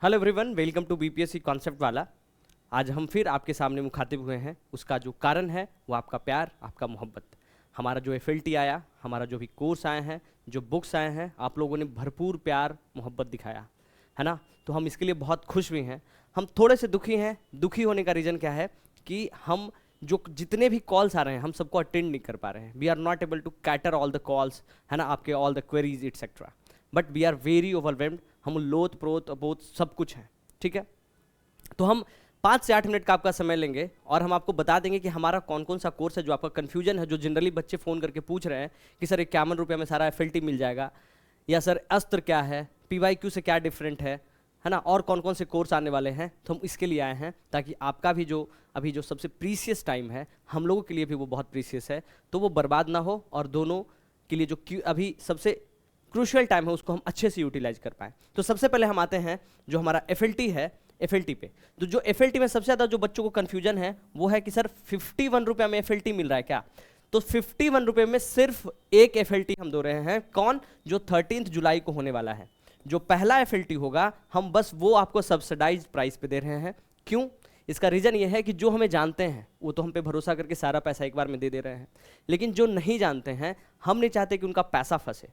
Hello everyone, welcome to BPSC concept वाला। आज हम फिर आपके सामने मुखातिब हुए हैं। उसका जो कारण है वो आपका प्यार, आपका मोहब्बत। हमारा जो एफएलटी आया, हमारा जो भी कोर्स आए हैं, जो बुक्स आए हैं, आप लोगों ने भरपूर प्यार मोहब्बत दिखाया है ना। तो हम इसके लिए बहुत खुश भी हैं। हम थोड़े से दुखी हैं। दुखी होने का रीज़न क्या है कि हम जो जितने भी कॉल्स आ रहे हैं हम सबको अटेंड नहीं कर पा रहे हैं। We are not able to cater all the calls, है ना, आपके all the queries etcetera. But we are very overwhelmed. हम लोथ प्रोत बोथ सब कुछ हैं, ठीक है। तो हम 5 से 8 मिनट का आपका समय लेंगे और हम आपको बता देंगे कि हमारा कौन कौन सा कोर्स है। जो आपका कन्फ्यूजन है, जो जनरली बच्चे फ़ोन करके पूछ रहे हैं कि सर 51 रुपये में सारा एफएलटी मिल जाएगा, या सर अस्त्र क्या है, पीवाईक्यू से क्या डिफरेंट है ना, और कौन कौन से कोर्स आने वाले हैं। तो हम इसके लिए आए हैं ताकि आपका भी जो अभी जो सबसे प्रीसियस टाइम है, हम लोगों के लिए भी वो बहुत प्रीसियस है, तो वो बर्बाद ना हो और दोनों के लिए जो अभी सबसे क्रूशियल टाइम है उसको हम अच्छे से यूटिलाइज कर पाएँ। तो सबसे पहले हम आते हैं जो हमारा एफएलटी है, एफएलटी पे। तो जो एफएलटी में सबसे ज़्यादा जो बच्चों को कन्फ्यूजन है वो है कि सर 51 रुपये में एफएलटी मिल रहा है क्या। तो 51 रुपये में सिर्फ एक एफएलटी हम दे रहे हैं। कौन? जो 13 जुलाई को होने वाला है। जो पहला एफएलटी होगा हम बस वो आपको सब्सिडाइज प्राइस पे दे रहे हैं। क्यों? इसका रीज़न ये है कि जो हमें जानते हैं वो तो हम पे भरोसा करके सारा पैसा एक बार में दे रहे हैं, लेकिन जो नहीं जानते हैं हम नहीं चाहते कि उनका पैसा फंसे।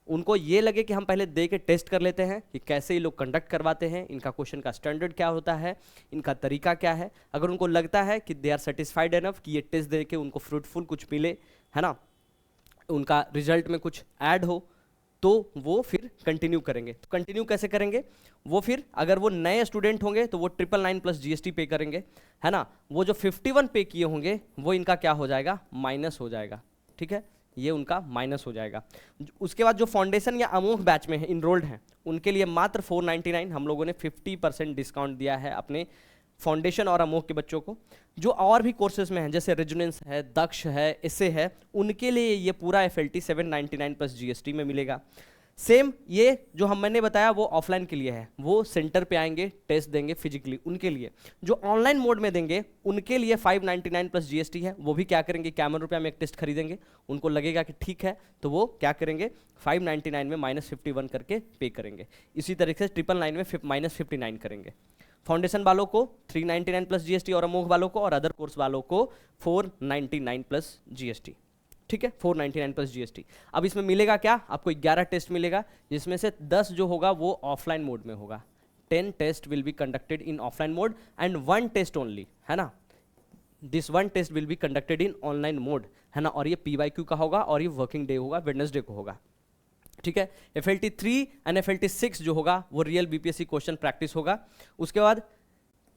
उनको ये लगे कि हम पहले दे के टेस्ट कर लेते हैं कि कैसे ये लोग कंडक्ट करवाते हैं, इनका क्वेश्चन का स्टैंडर्ड क्या होता है, इनका तरीका क्या है। अगर उनको लगता है कि दे आर सेटिस्फाइड एनफ कि ये टेस्ट दे के उनको फ्रूटफुल कुछ मिले, है ना, उनका रिजल्ट में कुछ ऐड हो, तो वो फिर कंटिन्यू करेंगे। तो कंटिन्यू कैसे करेंगे? वो फिर अगर वो नए स्टूडेंट होंगे तो वो 999 प्लस जीएसटी पे करेंगे, है ना। वो जो 51 पे किए होंगे वो इनका क्या हो जाएगा? माइनस हो जाएगा, ठीक है, ये उनका माइनस हो जाएगा। उसके बाद जो फाउंडेशन या अमोघ बैच में इनरोल्ड हैं उनके लिए मात्र 499 हम लोगों ने 50% डिस्काउंट दिया है अपने फाउंडेशन और अमोघ के बच्चों को। जो और भी कोर्सेज में हैं जैसे रेजोनेंस है, दक्ष है, इससे है, उनके लिए ये पूरा एफएलटी 799 प्लस जीएसटी में मिलेगा। सेम ये जो मैंने बताया वो ऑफलाइन के लिए है, वो सेंटर पे आएंगे, टेस्ट देंगे फिजिकली, उनके लिए। जो ऑनलाइन मोड में देंगे उनके लिए 599 प्लस जीएसटी है। वो भी क्या करेंगे? 51 रुपये में एक टेस्ट खरीदेंगे, उनको लगेगा कि ठीक है तो वो क्या करेंगे? 599 में -51 करके पे करेंगे। इसी तरीके से 999 में -59 करेंगे। फाउंडेशन वालों को 399 प्लस जीएसटी और अमोघ वालों को और अदर कोर्स वालों को 499 प्लस जीएसटी, ठीक है, 499 प्लस जीएसटी। अब इसमें मिलेगा क्या? आपको 11 टेस्ट मिलेगा, जिसमें से 10 जो होगा वो ऑफलाइन मोड में होगा। 10 test will be conducted in offline mode and 1 test only, है ना। This 1 test will be conducted in online mode, है ना। और ये पीवाईक्यू का होगा और ये वर्किंग डे होगा, वेडनेसडे को होगा, ठीक है। एफएलटी 3 एंड एफएलटी 6 जो होगा वो रियल बीपीएससी क्वेश्चन प्रैक्टिस होगा। उसके बाद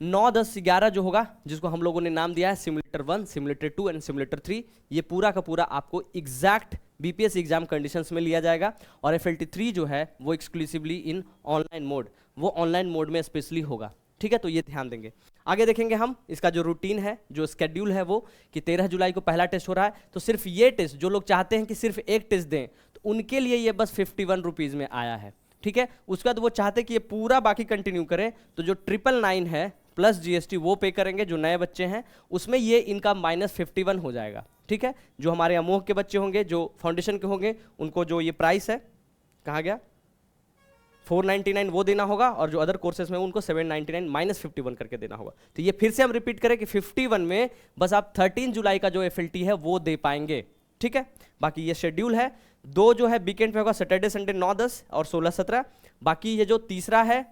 9, 10, 11 जो होगा, जिसको हम लोगों ने नाम दिया है सिमुलेटर 1, सिमुलेटर 2 एंड सिमुलेटर 3, ये पूरा का पूरा आपको एग्जैक्ट बीपीएससी एग्जाम कंडीशंस में लिया जाएगा। और एफएलटी 3 जो है वो एक्सक्लूसिवली इन ऑनलाइन मोड, वो ऑनलाइन मोड में स्पेशली होगा, ठीक है। तो ये ध्यान देंगे। आगे देखेंगे हम इसका जो रूटीन है, जो स्केड्यूल है, वो कि 13 जुलाई को पहला टेस्ट हो रहा है। तो सिर्फ ये टेस्ट, जो लोग चाहते हैं कि सिर्फ एक टेस्ट दें, तो उनके लिए ये बस 51 रुपीज़ में आया है, ठीक है। उसके बाद वो चाहते कि ये पूरा बाकी कंटिन्यू करें, तो जो 999 है प्लस जीएसटी वो पे करेंगे। जो नए बच्चे हैं उसमें ये इनका -51 हो जाएगा, ठीक है। जो हमारे अमोघ के बच्चे होंगे, जो फाउंडेशन के होंगे, उनको जो ये प्राइस है, कहाँ गया, 499 वो देना होगा, और जो अदर कोर्सेज में उनको 799 -51 करके देना होगा। तो ये फिर से हम रिपीट करें कि 51 में बस आप 13 जुलाई का जो एफएलटी है वो दे पाएंगे, ठीक है। बाकी ये शेड्यूल है, 2 जो है वीकेंड पे होगा, सैटरडे संडे 9, 10 और 16, 17। बाकी ये जो तीसरा है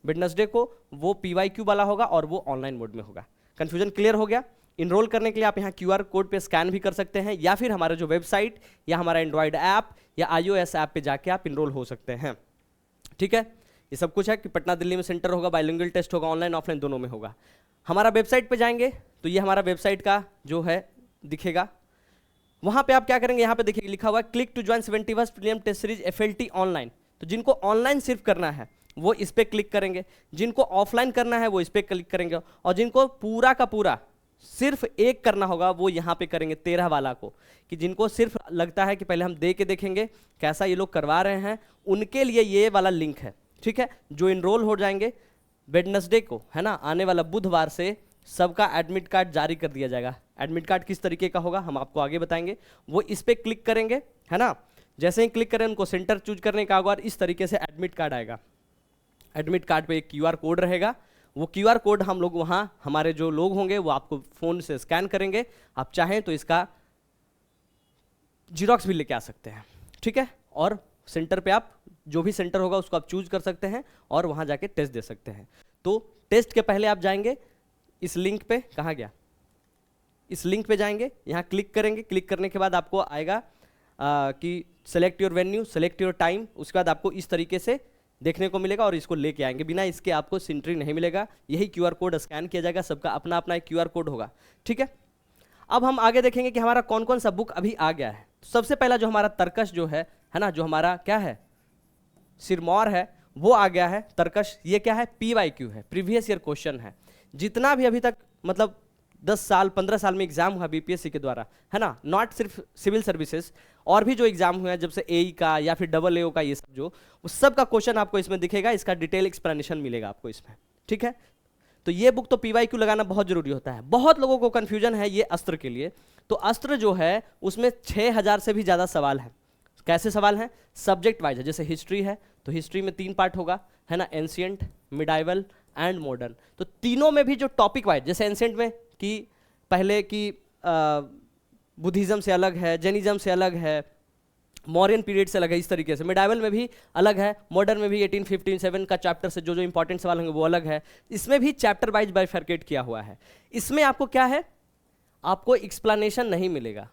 वेडनेसडे को, वो पीवाईक्यू वाला होगा और वो ऑनलाइन मोड में होगा। कंफ्यूजन क्लियर हो गया? इनरोल करने के लिए आप यहाँ क्यूआर कोड पे स्कैन भी कर सकते हैं, या फिर हमारे जो वेबसाइट या हमारा एंड्रॉयड ऐप या iOS ऐप पे जाके आप इनरोल हो सकते हैं, ठीक है। ये सब कुछ है कि पटना दिल्ली में सेंटर होगा, बाइलिंगुअल टेस्ट होगा, ऑनलाइन ऑफलाइन दोनों में होगा। हमारा वेबसाइट पे जाएंगे तो ये हमारा वेबसाइट का जो है दिखेगा। वहाँ पे आप क्या करेंगे? यहाँ पे देखिए लिखा हुआ है click to join 71st prelim test series FLT online. तो जिनको ऑनलाइन सिर्फ करना है वो इस पर क्लिक करेंगे, जिनको ऑफलाइन करना है वो इस पर क्लिक करेंगे, और जिनको पूरा का पूरा सिर्फ एक करना होगा वो यहाँ पे करेंगे 13 वाला को। कि जिनको सिर्फ लगता है कि पहले हम दे के देखेंगे कैसा ये लोग करवा रहे हैं, उनके लिए ये वाला लिंक है, ठीक है। जो इनरोल हो जाएंगे वेडनेसडे को, है ना, आने वाला बुधवार से सबका एडमिट कार्ड जारी कर दिया जाएगा। एडमिट कार्ड किस तरीके का होगा हम आपको आगे बताएंगे। वो इस पर क्लिक करेंगे, है ना। जैसे ही क्लिक करें उनको सेंटर चूज करने का होगा और इस तरीके से एडमिट कार्ड आएगा। एडमिट कार्ड पे एक क्यूआर कोड रहेगा, वो क्यूआर कोड हम लोग वहाँ हमारे जो लोग होंगे वो आपको फ़ोन से स्कैन करेंगे, आप चाहें तो इसका जीरोक्स भी लेके आ सकते हैं, ठीक है। और सेंटर पे आप जो भी सेंटर होगा उसको आप चूज कर सकते हैं और वहाँ जाके टेस्ट दे सकते हैं। तो टेस्ट के पहले आप जाएंगे इस लिंक पे, कहाँ गया, इस लिंक पे जाएंगे, यहाँ क्लिक करेंगे, क्लिक करने के बाद आपको आएगा कि select your venue, select your time, उसके बाद आपको इस तरीके से देखने को मिलेगा और इसको लेके आएंगे, बिना इसके आपको एंट्री नहीं मिलेगा, यही क्यूआर कोड स्कैन किया जाएगा, सबका अपना अपना एक क्यूआर कोड होगा, ठीक है। अब हम आगे देखेंगे कि हमारा कौन कौन सा बुक अभी आ गया है। सबसे पहला जो हमारा तर्कश जो है ना, जो हमारा क्या है सिरमौर है, वो आ गया है तर्कश। ये क्या है, PYQ है, प्रीवियस ईयर क्वेश्चन है। जितना भी अभी तक मतलब 10 साल 15 साल में एग्जाम हुआ बीपीएससी के द्वारा, है ना, नॉट सिर्फ सिविल सर्विसेज, और भी जो एग्जाम हुए हैं जब से AE का या फिर AA का, ये सब जो उस सब का क्वेश्चन आपको इसमें दिखेगा, इसका डिटेल एक्सप्लेनेशन मिलेगा आपको इसमें, ठीक है। तो ये बुक तो PYQ लगाना बहुत जरूरी होता है। बहुत लोगों को कंफ्यूजन है ये अस्त्र के लिए, तो अस्त्र जो है उसमें 6000 से भी ज़्यादा सवाल हैं। कैसे सवाल हैं, सब्जेक्ट वाइज है। जैसे हिस्ट्री है तो हिस्ट्री में 3 पार्ट होगा, है ना, एंशिएंट, मिडाइवल एंड मॉडर्न। तो तीनों में भी जो टॉपिक वाइज, जैसे एंशिएंट में कि पहले की बुद्धिज्म से अलग है, जैनिज्म से अलग है, मौर्यन पीरियड से अलग है, इस तरीके से मिडाइवल में भी अलग है, मॉडर्न में भी 1857 का चैप्टर से जो जो इंपॉर्टेंट सवाल होंगे वो अलग है। इसमें भी चैप्टर वाइज बाइफर्केट किया हुआ है। इसमें आपको क्या है, आपको एक्सप्लेनेशन नहीं मिलेगा,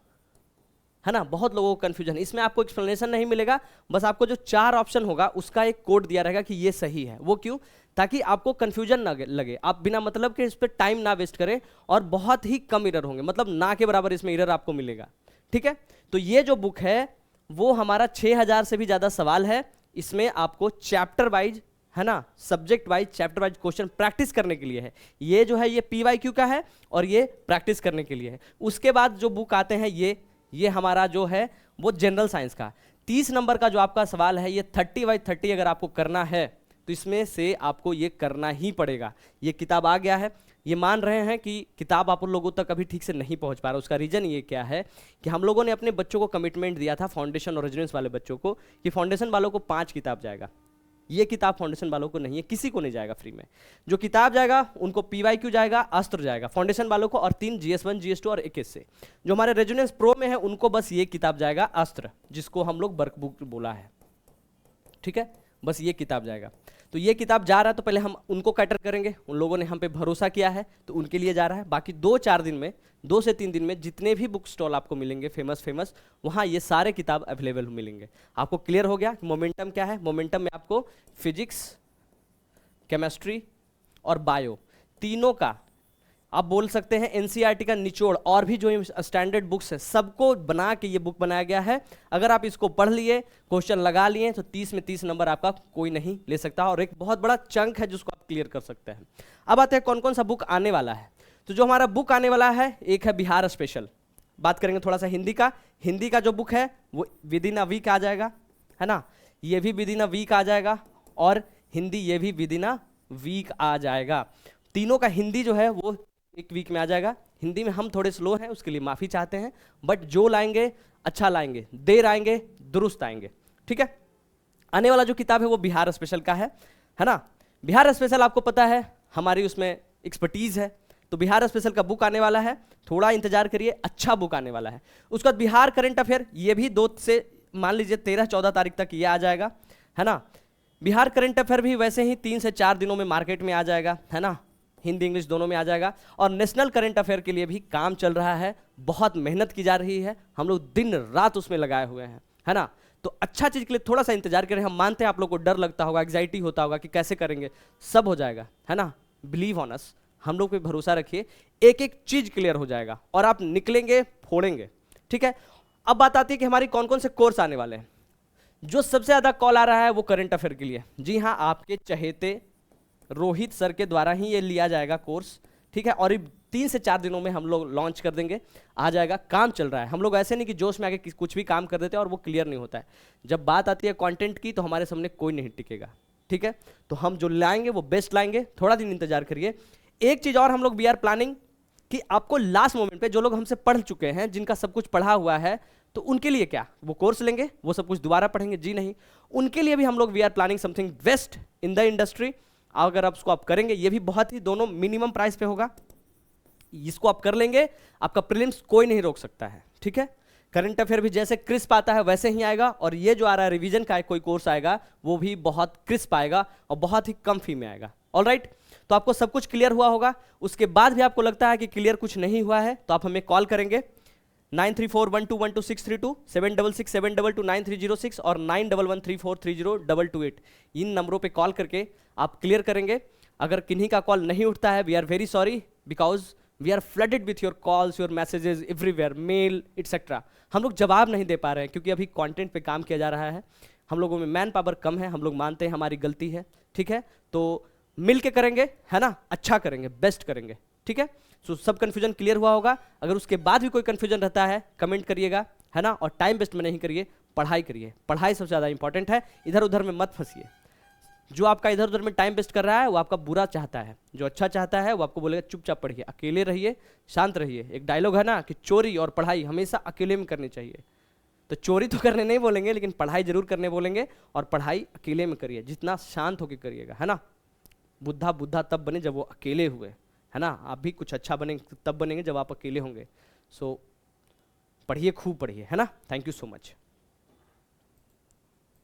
है ना। बहुत लोगों को कंफ्यूजन, इसमें आपको एक्सप्लेनेशन नहीं मिलेगा, बस आपको जो 4 ऑप्शन होगा उसका एक कोड दिया रहेगा कि ये सही है। वो क्यों, ताकि आपको कंफ्यूजन ना लगे, आप बिना मतलब के इस पर टाइम ना वेस्ट करें, और बहुत ही कम एरर होंगे, मतलब ना के बराबर इसमें एरर आपको मिलेगा, ठीक है। तो ये जो बुक है वो हमारा 6000 से भी ज़्यादा सवाल है। इसमें आपको चैप्टर वाइज, है ना, subject wise, chapter wise question practice करने के लिए है। ये जो है ये PYQ का है और ये प्रैक्टिस करने के लिए है। उसके बाद जो बुक आते हैं ये हमारा जो है वो जनरल साइंस का 30 नंबर का जो आपका सवाल है, ये 30/30 अगर आपको करना है तो इसमें से आपको ये करना ही पड़ेगा। ये किताब आ गया है, ये मान रहे हैं कि किताब आप लोगों तक अभी ठीक से नहीं पहुंच पा रहा। उसका रीज़न ये क्या है कि हम लोगों ने अपने बच्चों को कमिटमेंट दिया था, फाउंडेशन और रेजिडेंस वाले बच्चों को, कि फाउंडेशन वालों को 5 किताब जाएगा। ये किताब फाउंडेशन वालों को नहीं है, किसी को नहीं जाएगा फ्री में। जो किताब जाएगा उनको PYQ जाएगा, अस्त्र जाएगा फाउंडेशन वालों को, और 3 GS1 GS2 और 21 से। जो हमारे रेजिडेंस प्रो में है उनको बस ये किताब जाएगा अस्त्र, जिसको हम लोग वर्क बुक बोला है, ठीक है, बस ये किताब जाएगा। तो ये किताब जा रहा है तो पहले हम उनको कैटर करेंगे, उन लोगों ने हम पे भरोसा किया है तो उनके लिए जा रहा है। बाकी 2-4 दिन में, 2 से 3 दिन में जितने भी बुक स्टॉल आपको मिलेंगे फेमस वहाँ ये सारे किताब अवेलेबल मिलेंगे। आपको क्लियर हो गया कि मोमेंटम क्या है। मोमेंटम में आपको फिजिक्स, केमिस्ट्री और बायो तीनों का, आप बोल सकते हैं NCERT का निचोड़, और भी जो स्टैंडर्ड बुक्स है सबको बना के ये बुक बनाया गया है। अगर आप इसको पढ़ लिए, क्वेश्चन लगा लिए, तो 30 में 30 नंबर आपका कोई नहीं ले सकता, और एक बहुत बड़ा चंक है जिसको आप क्लियर कर सकते हैं। अब आते हैं कौन कौन सा बुक आने वाला है। तो जो हमारा बुक आने वाला है, एक है बिहार स्पेशल, बात करेंगे थोड़ा सा हिंदी का। हिंदी का जो बुक है वो विद इन अ वीक आ जाएगा, है ना, ये भी विद इन अ वीक आ जाएगा, और हिंदी ये भी विद इन अ वीक आ जाएगा। तीनों का हिंदी जो है वो 1 वीक में आ जाएगा। हिंदी में हम थोड़े स्लो हैं, उसके लिए माफ़ी चाहते हैं, बट जो लाएंगे अच्छा लाएंगे, देर आएंगे दुरुस्त आएंगे, ठीक है। आने वाला जो किताब है वो बिहार स्पेशल का है ना। बिहार स्पेशल आपको पता है हमारी उसमें एक्सपर्टीज़ है, तो बिहार स्पेशल का बुक आने वाला है, थोड़ा इंतजार करिए, अच्छा बुक आने वाला है। उसके बाद बिहार करंट अफेयर, ये भी 2 से मान लीजिए 13-14 तारीख तक ये आ जाएगा, है ना। बिहार करंट अफेयर भी वैसे ही 3 से 4 दिनों में मार्केट में आ जाएगा, है ना, हिंदी इंग्लिश दोनों में आ जाएगा। और नेशनल करंट अफेयर के लिए भी काम चल रहा है, बहुत मेहनत की जा रही है, हम लोग दिन रात उसमें लगाए हुए हैं, है ना। तो अच्छा चीज़ के लिए थोड़ा सा इंतजार करें। हम मानते हैं आप लोग को डर लगता होगा, एग्जाइटी होता होगा कि कैसे करेंगे, सब हो जाएगा, है ना। बिलीव ऑन अस, हम लोग पे भरोसा रखिए, एक एक चीज़ क्लियर हो जाएगा और आप निकलेंगे फोड़ेंगे, ठीक है। अब बात आती है कि हमारी कौन कौन से कोर्स आने वाले हैं। जो सबसे ज़्यादा कॉल आ रहा है वो करंट अफेयर के लिए। जी हाँ, आपके चहेते रोहित सर के द्वारा ही ये लिया जाएगा कोर्स, ठीक है। और 3 से 4 दिनों में हम लोग लॉन्च कर देंगे, आ जाएगा। काम चल रहा है, हम लोग ऐसे नहीं कि जोश में आके कुछ भी काम कर देते हैं और वो क्लियर नहीं होता है। जब बात आती है कंटेंट की तो हमारे सामने कोई नहीं टिकेगा, ठीक है। तो हम जो लाएंगे वो बेस्ट लाएंगे, थोड़ा दिन इंतजार करिए। एक चीज़ और हम लोग वी आर प्लानिंग कि आपको लास्ट मोमेंट पे जो लोग हमसे पढ़ चुके हैं, जिनका सब कुछ पढ़ा हुआ है, तो उनके लिए क्या वो कोर्स लेंगे, वो सब कुछ दोबारा पढ़ेंगे? जी नहीं, उनके लिए भी हम लोग we are planning something best in the industry. अगर आप उसको आप करेंगे, ये भी बहुत ही दोनों मिनिमम प्राइस पे होगा, इसको आप कर लेंगे, आपका प्रीलिम्स कोई नहीं रोक सकता है, ठीक है। करंट अफेयर भी जैसे क्रिस्प आता है वैसे ही आएगा, और ये जो आ रहा है रिवीजन का कोई कोर्स आएगा वो भी बहुत क्रिस्प आएगा और बहुत ही कम फी में आएगा। ऑलराइट, तो आपको सब कुछ क्लियर हुआ होगा। उसके बाद भी आपको लगता है कि क्लियर कुछ नहीं हुआ है तो आप हमें कॉल करेंगे 9341212632, 7667229306 और 9113430228। इन नंबरों पे कॉल करके आप क्लियर करेंगे। अगर किन्हीं का कॉल नहीं उठता है, we are very sorry, because we are flooded with your calls, your messages everywhere, mail etcetera. हम लोग जवाब नहीं दे पा रहे हैं क्योंकि अभी कंटेंट पे काम किया जा रहा है, हम लोगों में मैन पावर कम है, हम लोग मानते हैं हमारी गलती है, ठीक है। तो मिल के करेंगे, है ना, अच्छा करेंगे, बेस्ट करेंगे, ठीक है। सो सब कन्फ्यूजन क्लियर हुआ होगा। अगर उसके बाद भी कोई कन्फ्यूजन रहता है कमेंट करिएगा, है ना, और टाइम वेस्ट में नहीं करिए, पढ़ाई करिए, पढ़ाई सबसे ज़्यादा इंपॉर्टेंट है, इधर उधर में मत फंसिए। जो आपका इधर उधर में टाइम वेस्ट कर रहा है वो आपका बुरा चाहता है, जो अच्छा चाहता है वो आपको बोलेगा चुपचाप पढ़िए, अकेले रहिए, शांत रहिए। एक डायलॉग है ना कि चोरी और पढ़ाई हमेशा अकेले में करनी चाहिए, तो चोरी तो करने नहीं बोलेंगे लेकिन पढ़ाई जरूर करने बोलेंगे, और पढ़ाई अकेले में करिए, जितना शांत होकर करिएगा, है ना। बुद्धा बुद्धा तब बने जब वो अकेले हुए, है ना। आप भी कुछ अच्छा बनेंगे तब बनेंगे जब आप अकेले होंगे। सो पढ़िए, खूब पढ़िए, है ना। Thank you so much.